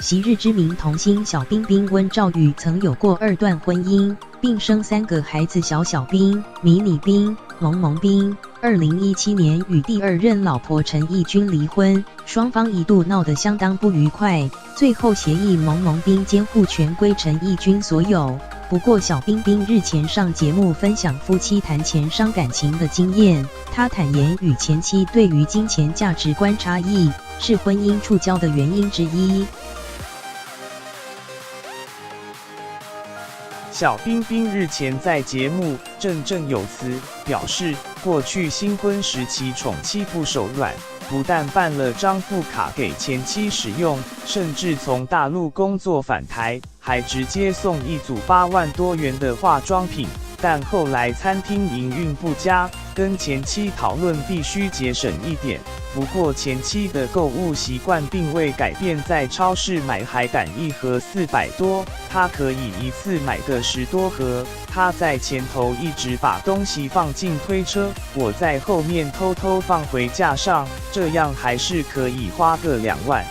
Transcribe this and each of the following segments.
昔日知名童星小冰冰温兆宇曾有过2段婚姻，并生3个孩子：小小冰、迷你冰、萌萌冰。2017年与第2任老婆陈义君离婚，双方一度闹得相当不愉快，最后协议萌萌冰监护权归陈义君所有。不过小冰冰日前上节目分享夫妻谈钱伤感情的经验，她坦言与前妻对于金钱价值观差异是婚姻触礁的原因之一。小冰冰日前在节目振振有词表示，过去新婚时期宠妻不手软，不但办了张富卡给前妻使用，甚至从大陆工作返台，还直接送一组8万多元的化妆品。但后来餐厅营运不佳，跟前妻讨论必须节省一点。不过前妻的购物习惯并未改变，在超市买海胆1盒400多，他可以一次买个10多盒。他在前头一直把东西放进推车，我在后面偷偷放回架上，这样还是可以花个2万。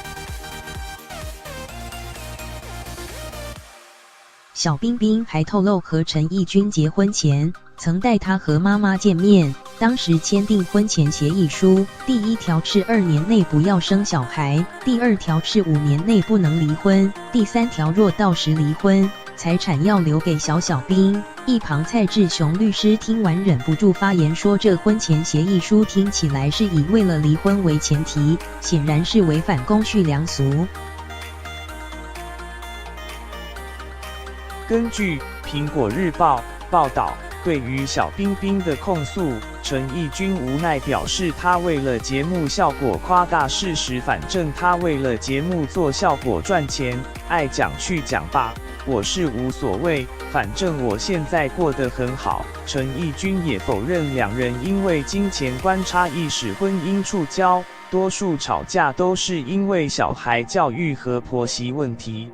小冰冰还透露，和陈义君结婚前曾带他和妈妈见面，当时签订婚前协议书，第1条是2年内不要生小孩，第2条是5年内不能离婚，第3条若到时离婚，财产要留给小小冰。一旁蔡志雄律师听完忍不住发言说，这婚前协议书听起来是以为了离婚为前提，显然是违反公序良俗。根据苹果日报报道，对于小冰冰的控诉，陈义君无奈表示，他为了节目效果夸大事实，反正他为了节目做效果赚钱，爱讲去讲吧，我是无所谓，反正我现在过得很好。陈义君也否认2人因为金钱观差异使婚姻触礁，多数吵架都是因为小孩教育和婆媳问题。